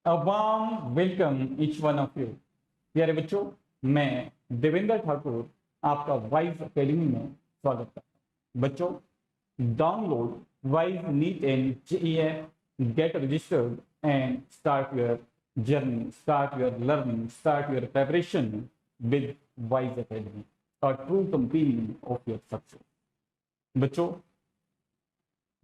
A warm welcome each one of you। प्यारे बच्चों, मैं देवेंद्र ठाकुर आपका वाइज अकेडमी में स्वागत करता हूँ। बच्चों, download wise neat and JEE, get registered and start your journey, start your learning, start your preparation with wise academy, a true companion of your success. बच्चों,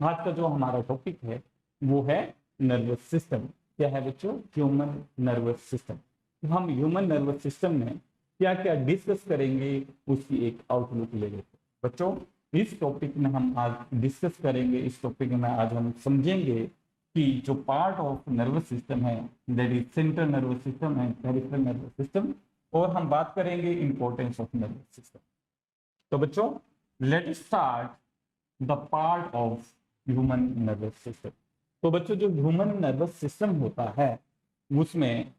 आज का जो हमारा टॉपिक है वो है नर्वस सिस्टम। क्या है बच्चों? Human nervous system. तो हम ह्यूमन नर्वस सिस्टम में क्या क्या डिस्कस करेंगे उसकी एक आउटलुक ले लेते हैं। बच्चों, इस टॉपिक में हम आज डिस्कस करेंगे, इस टॉपिक में आज हम समझेंगे कि जो पार्ट ऑफ नर्वस सिस्टम है, that is central nervous system and peripheral nervous system, और हम बात करेंगे इंपॉर्टेंस ऑफ नर्वस सिस्टम। तो बच्चों, let start the part of human nervous system. तो बच्चों, जो ह्यूमन नर्वस सिस्टम होता है उसमें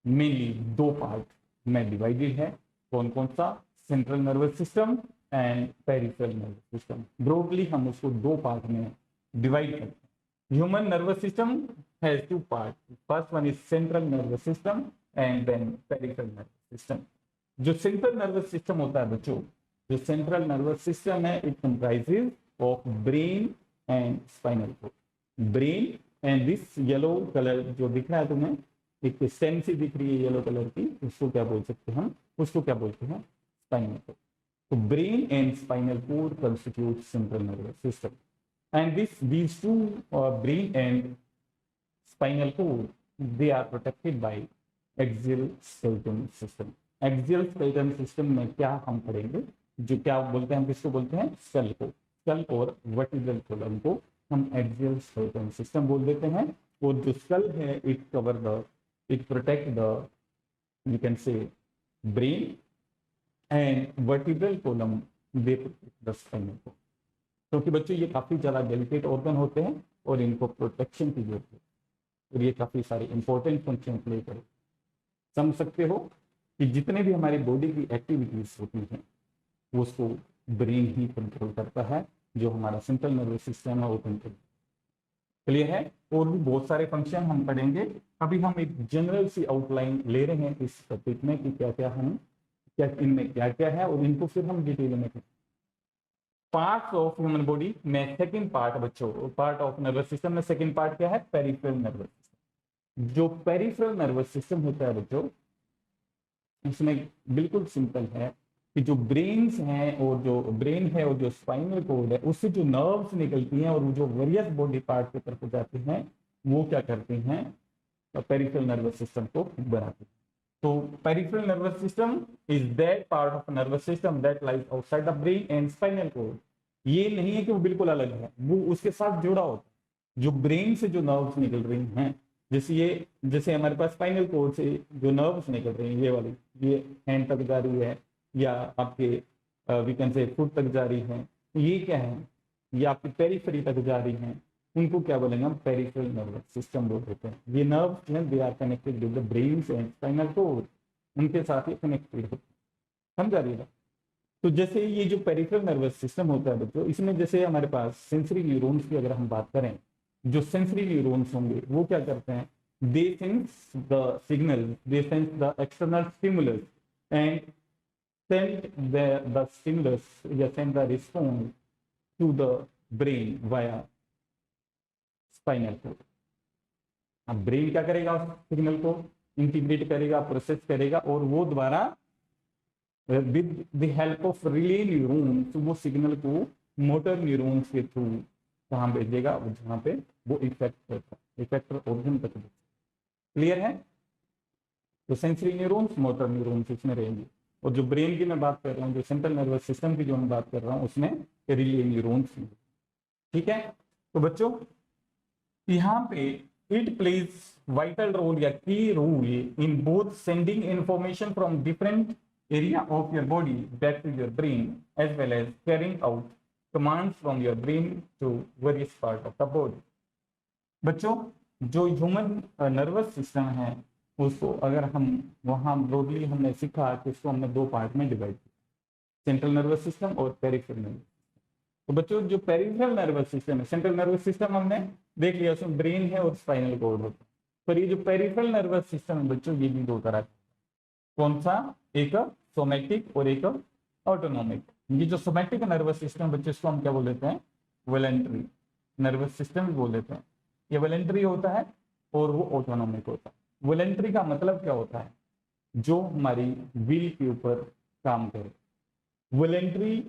मेनली दो पार्ट में डिवाइडेड है। कौन कौन सा? Central nervous system and peripheral nervous system. Broadly हम उसको दो पार्ट में डिवाइड करते हैं। Human nervous system has two part. First one is central nervous system and then peripheral nervous system. जो सेंट्रल नर्वस सिस्टम होता है बच्चों, जो सेंट्रल नर्वस सिस्टम है, it comprises of brain and spinal cord. Brain and this yellow colour जो दिख रहा है तुम्हें, एक स्टेम सी दिख रही है येलो कलर की, उसको क्या बोल सकते हैं? उसको क्या बोलते हैं? Spinal cord. तो brain and spinal cord constitute central nervous system, and these two brain and spinal cord, they are protected by axial skeleton system। Axial skeleton system में क्या हम पढ़ेंगे? जो क्या बोलते हैं, हम किसको बोलते हैं? स्कल को। स्कल और वर्टिब्रल कॉलम को हम एक्सियल स्केलेटन सिस्टम बोल देते हैं। और जो स्कल है, it protect the, you can say, brain and vertebral column, they protect the spinal cord. क्योंकि बच्चों ये काफी ज्यादा डेलिकेट ऑर्गन होते हैं और इनको प्रोटेक्शन की जरूरत है, और ये काफी सारे इंपॉर्टेंट फंक्शन प्ले करें। समझ सकते हो कि जितने भी हमारी बॉडी की एक्टिविटीज होती हैं उसको ब्रेन ही कंट्रोल करता है, जो हमारा सेंट्रल नर्वस सिस्टम है वो कंट्रोल। क्लियर है? और भी बहुत सारे फंक्शन हम पढ़ेंगे। अभी हम एक जनरल सी आउटलाइन ले रहे हैं इस टॉपिक में कि क्या क्या हम, क्या इनमें क्या क्या है, और इनको फिर हम डिटेल में करें। पार्ट्स ऑफ ह्यूमन बॉडी में सेकंड पार्ट बच्चों, पार्ट ऑफ नर्वस सिस्टम में सेकंड पार्ट क्या है? Peripheral nervous system. जो पेरिफेरल नर्वस सिस्टम होता है बच्चों, इसमें बिल्कुल सिंपल है कि जो ब्रेन्स हैं और जो ब्रेन है और जो स्पाइनल कोड है, उससे जो नर्व्स निकलती हैं और जो वेरियस बॉडी पार्ट की तरफ जाते हैं, वो क्या करते हैं? तो पेरिफेरल नर्वस सिस्टम को बनाते हैं। तो peripheral nervous system is that part of nervous system that lies outside the brain and spinal code. ये नहीं है कि वो बिल्कुल अलग है, वो उसके साथ जुड़ा होता है। जो ब्रेन से जो नर्व्स निकल रही हैं, जैसे हमारे पास स्पाइनल कोड से जो नर्व्स निकल रही हैं, ये वाली, ये हैंड तक जा रही है या आपके वी कैन से फुट तक जा रही है, ये क्या है? ये आपकी पेरिफेरी तक जा रही हैं, उनको क्या बोलेंगे हम? पेरिफेरल नर्वस सिस्टम बोल देते हैं। ये नर्व्स हैं, they are connected with the brain and spinal cord, उनके साथ ये कनेक्टेड होते हैं। समझा रही? तो जैसे ये जो पेरिफेरल नर्वस सिस्टम होता है बच्चों, इसमें जैसे हमारे पास सेंसरी न्यूरॉन्स की अगर हम बात करें, जो सेंसरी न्यूरॉन्स होंगे वो क्या करते हैं? They sense the signal, they sense the external stimulus and send the stimulus या send the response to the brain via spinal cord। अब ब्रेन क्या करेगा? सिग्नल को इंटीग्रेट करेगा, प्रोसेस करेगा, और वो द्वारा with the help of relay neurons वो सिग्नल को मोटर न्यूरॉन्स के थ्रू कहाँ भेजेगा? जहाँ पे वो इफेक्टर ऑर्गन तक। क्लियर है? तो सेंसरी न्यूरॉन्स, मोटर न्यूरॉन्स इसमें रहेंगे। और जो ब्रेन की मैं बात कर रहा हूँ, जो सेंट्रल नर्वस सिस्टम की जो मैं बात कर रहा हूँ, उसमें रिले न्यूरॉन्स। ठीक है? तो बच्चों, यहाँ पे इट प्लेज वाइटल रोल या key role in both sending information from different area of your body back to your brain, as well as carrying out commands from your brain to various part of the body. बच्चों, जो human nervous system है उसको अगर हम वहाँ broadly हमने सीखा कि इसको हमने दो पार्ट में डिवाइड किया, सेंट्रल नर्वस सिस्टम और पेरिफेरल नर्वस। तो बच्चों, जो पेरिफेरल नर्वस सिस्टम है, सेंट्रल नर्वस सिस्टम हमने देख लिया, उसमें ब्रेन है और स्पाइनल कोड होता है। पर ये जो पेरिफेरल नर्वस सिस्टम है बच्चों, ये भी दो तरह का। कौन सा? एक सोमैटिक और एक ऑटोनोमिक। ये जो सोमैटिक नर्वस सिस्टम बच्चों, इसको हम क्या बोल देते हैं? वॉलंटरी नर्वस सिस्टम बोल देते हैं। ये वॉलंटरी होता है और वो ऑटोनोमिक होता है। वॉलंटरी का मतलब क्या होता है? जो हमारी विल के ऊपर काम करे। वॉलंटरी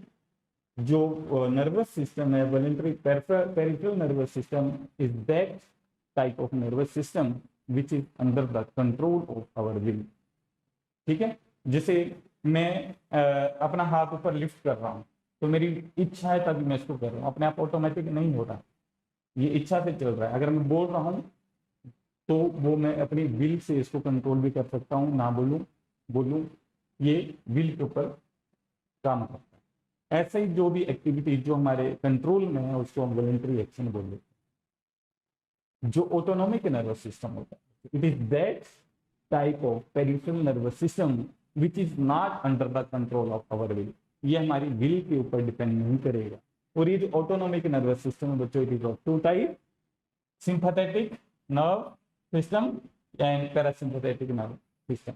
जो नर्वस सिस्टम है, voluntary peripheral nervous system is that type of nervous system which is under the control of our will. ठीक है, जैसे मैं अपना हाथ ऊपर लिफ्ट कर रहा हूँ, तो मेरी इच्छा है तभी मैं इसको कर रहा हूँ, अपने आप ऑटोमेटिक नहीं हो रहा, ये इच्छा से चल रहा है। अगर मैं बोल रहा हूँ तो वो मैं अपनी विल से इसको कंट्रोल भी कर सकता हूँ, ना बोलूँ बोलूँ, ये विल के ऊपर काम करता है। ऐसे ही जो भी एक्टिविटी जो हमारे कंट्रोल में है उसको हम वॉलंटरी एक्शन बोल देते हैं। जो ऑटोनोमिक नर्वस सिस्टम होता है, it is that type of peripheral nervous system which is not under the control of our will. ये हमारी विल के ऊपर डिपेंड नहीं करेगा। और ये जो ऑटोनोमिक नर्वस सिस्टम है बच्चों, it is of two type, sympathetic nerve system and parasympathetic nerve system.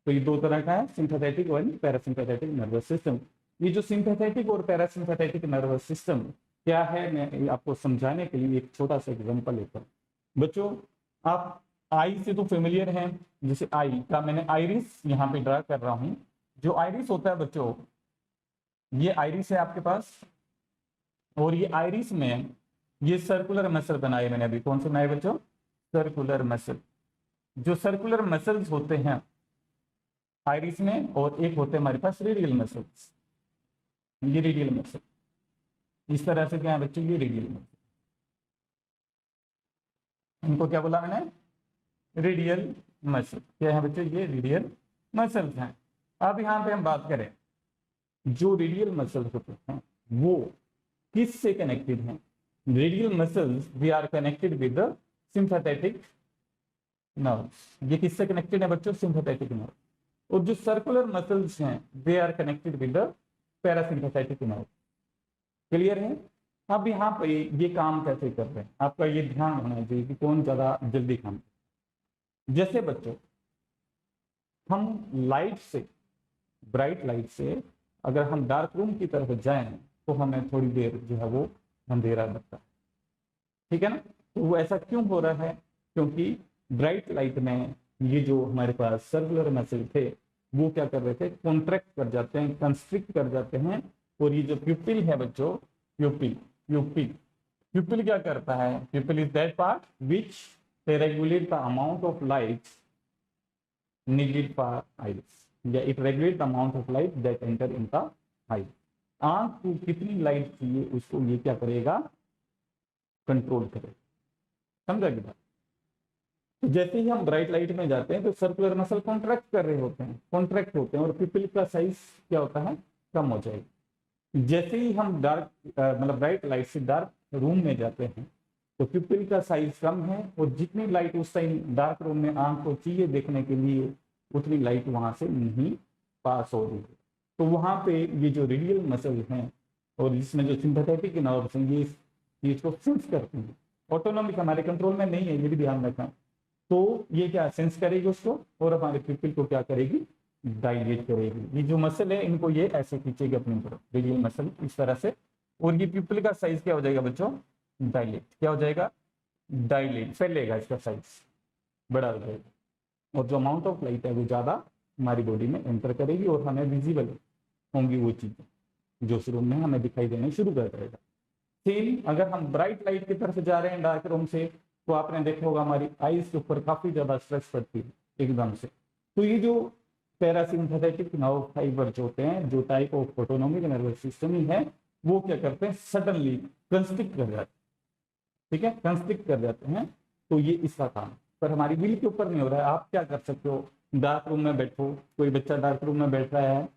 तो ये दो तरह का है, सिंपैथेटिक और पैरासिम्पैथेटिक नर्वस सिस्टम। ये जो सिंपैथेटिक और पैरासिम्पैथेटिक नर्वस सिस्टम क्या है, मैं आपको समझाने के लिए एक छोटा सा एग्जांपल लेता हूँ। बच्चों, आप आई से तो फेमिलियर हैं। जैसे आई का मैंने आइरिस यहाँ पे ड्रा कर रहा हूँ। जो आइरिस होता है बच्चों, ये आइरिस है आपके पास, और ये आइरिस में ये सर्कुलर मसल बनाए मैंने अभी। कौन से बनाए बच्चों? Circular muscle. जो सर्कुलर मसल्स होते हैं आइरिस में, और एक होते हैं हमारे पास रेडियल मसल्स। ये रेडियल मसल, इस तरह से क्या है बच्चों? ये रेडियल मसल, इनको क्या बोला मैंने? Radial muscle. क्या है बच्चों? ये रेडियल मसल्स हैं। अब यहाँ पे हम बात करें, जो रेडियल मसल्स होते हैं वो किस से कनेक्टेड हैं? Radial muscles we are connected with the sympathetic nerves. ये किससे कनेक्टेड है बच्चों? Sympathetic nerve. और जो सर्कुलर मसल्स हैं they are connected with the parasympathetic nerve. Clear है? अब यहाँ पे ये काम कैसे कर रहे हैं, आपका ये ध्यान होना चाहिए कि कौन ज्यादा जल्दी काम। जैसे बच्चों, हम लाइट से, ब्राइट लाइट से अगर हम डार्क रूम की तरफ जाएं तो हमें थोड़ी देर जो है वो अंधेरा लगता है। ठीक है ना? तो वो ऐसा क्यों हो रहा है? क्योंकि ब्राइट लाइट में ये जो हमारे पास सर्कुलर मसल थे वो क्या कर रहे थे? कॉन्ट्रैक्ट कर जाते हैं, कंस्ट्रिक्ट कर जाते हैं। और ये जो प्यूपिल है बच्चों, प्यूपिल प्यूपिल प्यूपिल क्या करता है? Pupil is that part which regulate the amount of light needed for eyes, या it regulate the amount of light that enter in the eye. आंख को कितनी लाइट चाहिए उसको ये क्या करेगा? कंट्रोल करेगा। समझा कि बात? तो जैसे ही हम ब्राइट लाइट में जाते हैं तो सर्कुलर मसल कॉन्ट्रैक्ट कर रहे होते हैं, कॉन्ट्रैक्ट होते हैं, और पिपिल का साइज क्या होता है? कम हो जाएगा। जैसे ही हम डार्क मतलब ब्राइट लाइट से डार्क रूम में जाते हैं तो पिपिल का साइज कम है, और जितनी लाइट उस टाइम डार्क रूम में आंख को चाहिए देखने के लिए उतनी लाइट वहां से नहीं पास हो रही है। तो वहां पे ये जो रेडियल मसल हैं और इसमें जो सिंपैथेटिक नर्व्स हैं ये इसको सेंस करते हैं। ऑटोनॉमिक हमारे कंट्रोल में नहीं है, ये भी ध्यान रखना। तो ये क्या सेंस करेगी उसको, और हमारे पिपिल को क्या करेगी? डायलेट करेगी। ये जो मसल है इनको ये ऐसे खींचेगी अपनी तरफ, रेडियल मसल इस तरह से, और ये पिपिल का साइज क्या हो जाएगा बच्चों? डायलेट। क्या हो जाएगा? डायलेट, फैलेगा, इसका साइज बड़ा हो जाएगा, और जो अमाउंट ऑफ लाइट है वो ज्यादा हमारी बॉडी में एंटर करेगी, और हमें विजिबल होंगी वो चीजें जो उस रूम में हमें दिखाई देना शुरू कर देगा। सेम अगर हम ब्राइट लाइट की तरफ जा रहे हैं डार्क रूम से, तो आपने देखा होगा हमारी आईज के ऊपर काफी ज्यादा स्ट्रेस पड़ती है एकदम से। तो ये जो पैरासिम्पैथेटिक नर्व फाइबर होते हैं, जो type of autonomic nervous system ही है, वो क्या करते हैं? सडनली कंस्ट्रिक्ट कर जाते हैं। ठीक है, कंस्ट्रिक्ट कर जाते हैं। तो ये इसका काम, पर हमारी विल के ऊपर नहीं हो रहा है। आप क्या कर सकते हो? डार्क रूम में बैठो, कोई बच्चा डार्क रूम में बैठ रहा है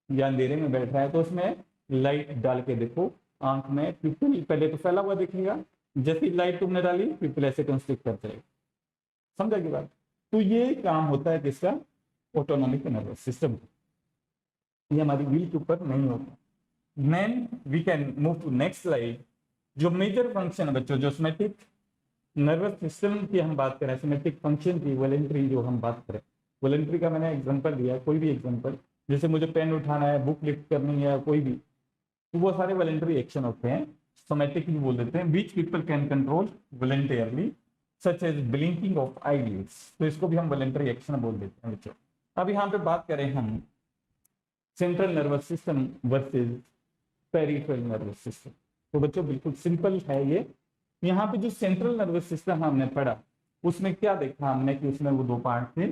या अंधेरे में बैठ रहा है, तो उसमें लाइट डाल के देखो आंख में, पिपिल पहले तो फैला हुआ दिखेगा, जैसी लाइट तुमने डाली पिपिल ऐसे कंस्ट्रिक्ट कर जाएगा। समझा की बात? तो ये काम होता है किसका? Autonomic nervous system. ये हमारी विल के ऊपर नहीं होता। Then we can move to next slide. जो मेजर फंक्शन है बच्चों, जो सोमैटिक नर्वस सिस्टम की हम बात करें, सिमेट्रिक फंक्शन की, वॉलेंट्री जो हम बात करें, वॉलेंट्री का मैंने एग्जांपल दिया, कोई भी एग्जांपल, जैसे मुझे पेन उठाना है, बुक लिफ्ट करनी है, कोई भी, तो वो सारे वॉलेंट्री एक्शन होते हैं, सोमैटिक भी बोल देते हैं, which people can control voluntarily, such as blinking of eyelids, तो इसको भी हम वॉलेंट्री एक्शन बोल देते हैं बच्चों। अब यहाँ पे बात करें हम central nervous system versus peripheral nervous system, तो बच्चों बिल्कुल सिंपल है ये। यहाँ पे जो सेंट्रल नर्वस सिस्टम हमने पढ़ा, उसमें क्या देखा हमने कि उसमें वो दो पार्ट थे,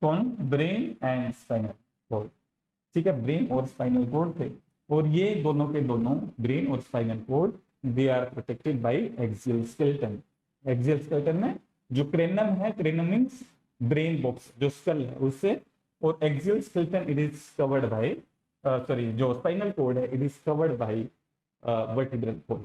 कौन, ब्रेन एंड स्पाइनल कॉर्ड, ठीक है, ब्रेन और स्पाइनल कॉर्ड थे, और ये दोनों के दोनों, ब्रेन और spinal cord, they are protected by axial skeleton. एक्सियल स्केलेटन में जो क्रेनम है, क्रेनम मींस ब्रेन बॉक्स, जो स्कल है उससे, और axial skeleton it is covered by, sorry, जो स्पाइनल कॉर्ड है it is covered by vertebral cord,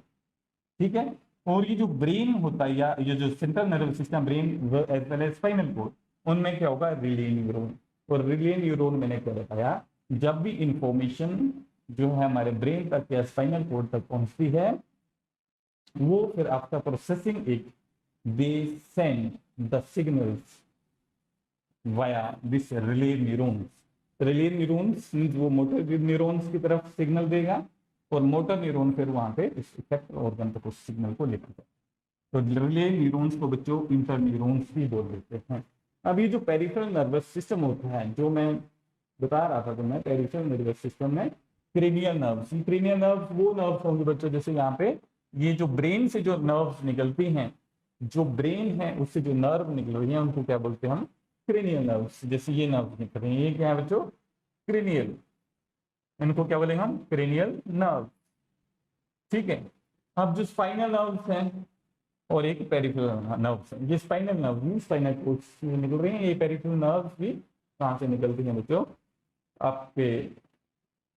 ठीक है। और ये जो ब्रेन होता है, या ये जो central nervous system, brain as well as spinal cord, उनमें क्या होगा, रिले न्यूरॉन, और रिले न्यूरॉन मैंने क्या बताया, जब भी इंफॉर्मेशन जो है हमारे ब्रेन तक या स्पाइनल कॉर्ड तक पहुंचती है, वो फिर after processing it, they send the signals via this relay neurons. Relay neurons means वो मोटर न्यूरॉन्स की तरफ सिग्नल देगा, और मोटर न्यूरॉन फिर वहां पे इस इफेक्ट ऑर्गन तक उस सिग्नल को लेकर जाए, तो रिले न्यूरॉन्स को बच्चों इंटर न्यूरॉन्स भी बोल देते हैं। अब ये जो पेरिफेरल नर्वस सिस्टम होता है, जो मैं बता रहा था, तो मैं पेरिफेरल नर्वस सिस्टम में क्रेनियल नर्व्स, क्रेनियल नर्व्स वो नर्व्स होंगे बच्चों, जैसे यहाँ पे ये जो ब्रेन से जो नर्व्स निकलती हैं, जो ब्रेन है उससे जो नर्व निकल रही है, उनको क्या बोलते हैं हम, क्रेनियल नर्व्स। जैसे ये नर्व्स निकल रही है, ये क्या है बच्चों, क्रेनियल, इनको क्या बोलेंगे हम, क्रेनियल नर्व, ठीक है। अब जो स्पाइनल नर्व्स हैं और एक पेरिफेरल नर्व्स हैं, ये स्पाइनल नर्व भी स्पाइनल कोर्ड से निकल रही हैं, ये पेरिफेरल नर्व्स भी कहाँ से निकलती हैं बच्चों, आपके,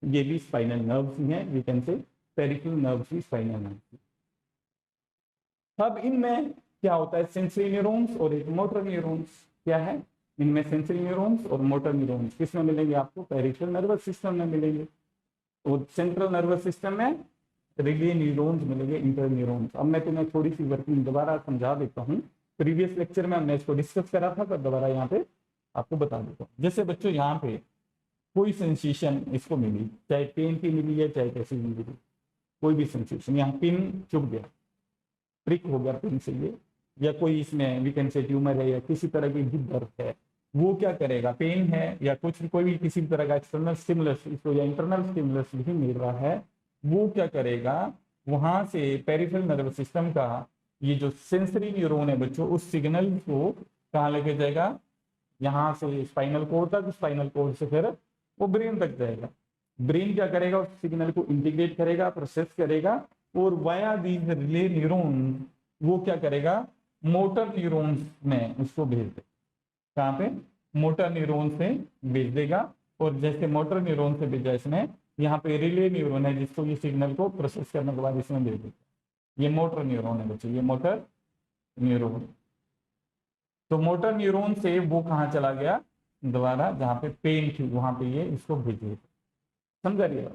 ये भी स्पाइनल नर्व्स ही हैं, we can say peripheral nerves भी स्पाइनल नर्व्स। अब इनमें क्या होता है, सेंसरी न्यूरॉन्स और एक मोटर न्यूरॉन्स, क्या है इनमें, सेंसरी न्यूरॉन्स और मोटर न्यूरॉन्स, किसमें मिलेंगे आपको, पेरिफेरल नर्वस सिस्टम में मिलेंगे, और सेंट्रल नर्वस सिस्टम में रिले न्यूरॉन्स मिलेंगे, इंटर न्यूरॉन्स। अब मैं तुम्हें थोड़ी सी वर्किंग दोबारा समझा देता हूँ, प्रीवियस लेक्चर में हमने इसको डिस्कस करा था, पर दोबारा यहाँ पे आपको बता देता हूँ। जैसे बच्चों यहाँ पे कोई सेंसेशन इसको मिली, चाहे पेन की मिली है चाहे कैसी भी मिली, कोई भी सेंसेशन, यहाँ पिन चुभ गया, प्रिक हो गया पिन से ये, या कोई इसमें वी कैन से ट्यूमर है या किसी तरह की भी दर्द है, वो क्या करेगा, पेन है या कुछ कोई भी किसी तरह का एक्सटर्नल स्टिमुलस इसको या इंटरनल स्टिमुलस भी मिल रहा है, वो क्या करेगा, वहां से पेरिफेरल नर्वस सिस्टम का ये जो सेंसरी न्यूरॉन है बच्चों, उस सिग्नल को कहाँ लेके जाएगा, यहाँ से स्पाइनल कोड तक, स्पाइनल कोड से फिर वो ब्रेन तक जाएगा। ब्रेन क्या करेगा, उस सिग्नल को इंटीग्रेट करेगा, प्रोसेस करेगा, और वाया दीज रिले न्यूरॉन वो क्या करेगा, मोटर न्यूरॉन्स में उसको भेज देगा, कहाँ पे, मोटर न्यूरॉन से भेज देगा, और जैसे मोटर न्यूरॉन से भेजा इसने, यहाँ पे रिले न्यूरॉन है जिसको ये सिग्नल को प्रोसेस करने के बाद इसमें भेज देगा, ये मोटर न्यूरॉन है बच्चों, ये मोटर न्यूरॉन। तो मोटर न्यूरॉन से वो कहाँ चला गया, दोबारा जहाँ पे पेन थी वहां पे ये इसको भेजिए, समझा रही है।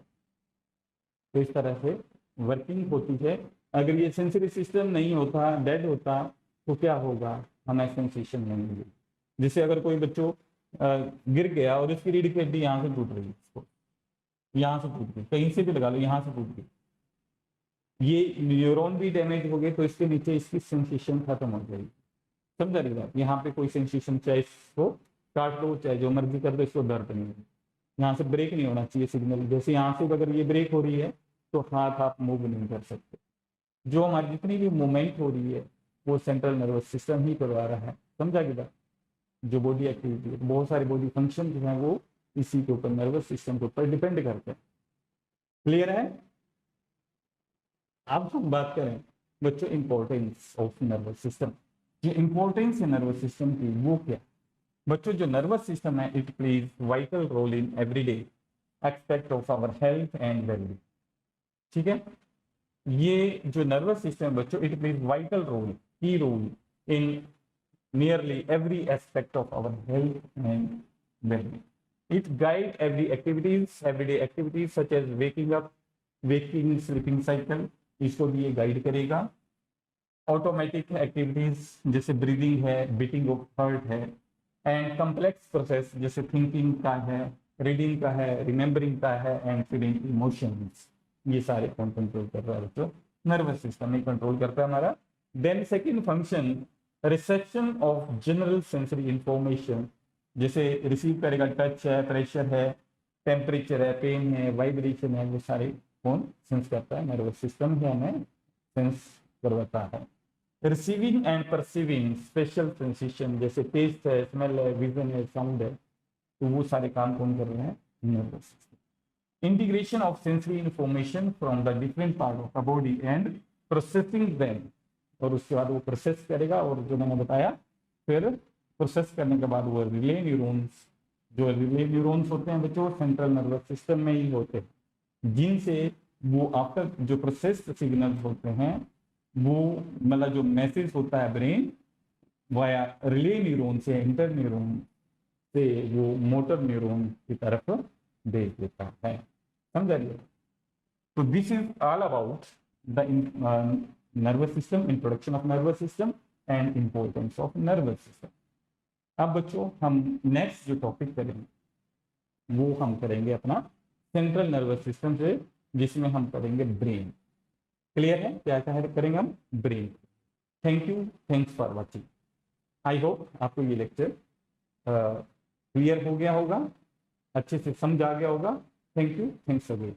तो इस तरह से वर्किंग होती है। अगर ये सेंसरी सिस्टम नहीं होता, डेड होता, तो क्या होगा, हमें सेंसेशन नहीं मिलेगी। जैसे अगर कोई बच्चों गिर गया और उसकी रीढ़ की हड्डी यहाँ से टूट रही है, इसको यहाँ से टूट गई, कहीं से भी लगा लो, यहाँ से टूट गई, ये न्यूरॉन भी डैमेज हो गए, तो इसके नीचे इसकी सेंसेशन खत्म हो जाएगी, समझा रही बात। यहाँ पे कोई सेंसेशन, चाहे इसको काट लो चाहे जो मर्जी कर दो, इसको दर्द नहीं होगा, यहाँ से ब्रेक नहीं होना चाहिए सिग्नल, जैसे यहाँ से अगर ये ब्रेक हो रही है तो हाथ आप मूव नहीं कर सकते, जो हमारी जितनी भी मूवमेंट हो रही है वो सेंट्रल नर्वस सिस्टम ही करवा रहा है, समझा की बात। जो बॉडी एक्टिविटी है, बहुत सारे बॉडी फंक्शन जो है वो इसी के ऊपर, नर्वस सिस्टम के ऊपर डिपेंड करते हैं, क्लियर है। अब हम बात करें बच्चों इंपॉर्टेंस ऑफ नर्वस सिस्टम, जो इंपॉर्टेंस है नर्वस सिस्टम की वो क्या बच्चों, जो नर्वस सिस्टम है it plays vital role in everyday aspect of our health and wellbeing, ठीक है। ये जो नर्वस सिस्टम है बच्चों, it plays vital role, key role in nearly every aspect of our health and well-being. It guides everyday activities such as waking up, waking, sleeping cycle, इसको भी ये guide करेगा, ऑटोमेटिक एक्टिविटीज जैसे breathing है, beating of heart है, and complex process जैसे thinking का है, रीडिंग का है, रिमेम्बरिंग का है, एंड फीलिंग इमोशंस, ये सारे कौन कंट्रोल कर रहा है बच्चों? नर्वस सिस्टम ही कंट्रोल करता है हमारा। Then second function, reception of general sensory information, जैसे रिसीव करेगा टच है, प्रेशर है, टेम्परेचर है, पेन है, वाइब्रेशन है, वो सारे कौन सेंस करता है? नर्वस सिस्टम ही हमें सेंस करवाता है। Receiving end perceiving special sensation, जैसे टेस्ट है, स्मेल है, विजन है, साउंड है, तो वो सारे काम कौन कर रहे हैं? Nervous system. Integration of sensory information from the different part of the body and processing them, और उसके बाद वो प्रोसेस करेगा, और जो मैंने बताया फिर प्रोसेस करने के बाद वो रिले न्यूरॉन्स, जो रिले न्यूरॉन्स होते हैं बच्चों सेंट्रल नर्वस सिस्टम में ही होते हैं, जिनसे वो आफ्टर जो प्रोसेस सिग्नल्स होते हैं वो मतलब जो मैसेज होता है ब्रेन वाया रिले न्यूरॉन से इंटर न्यूरॉन से वो मोटर न्यूरॉन की तरफ भेज देता है। समझा लिया? तो this is all about the nervous system, introduction of nervous system and importance of nervous system. अब बच्चों हम नेक्स्ट जो टॉपिक करेंगे वो हम करेंगे अपना सेंट्रल नर्वस सिस्टम से, जिसमें हम करेंगे ब्रेन। क्लियर है क्या क्या करेंगे हम? Brain. Thank you, thanks for watching. I hope आपको ये लेक्चर क्लियर हो गया होगा, अच्छे से समझ आ गया होगा। Thank you, thanks again.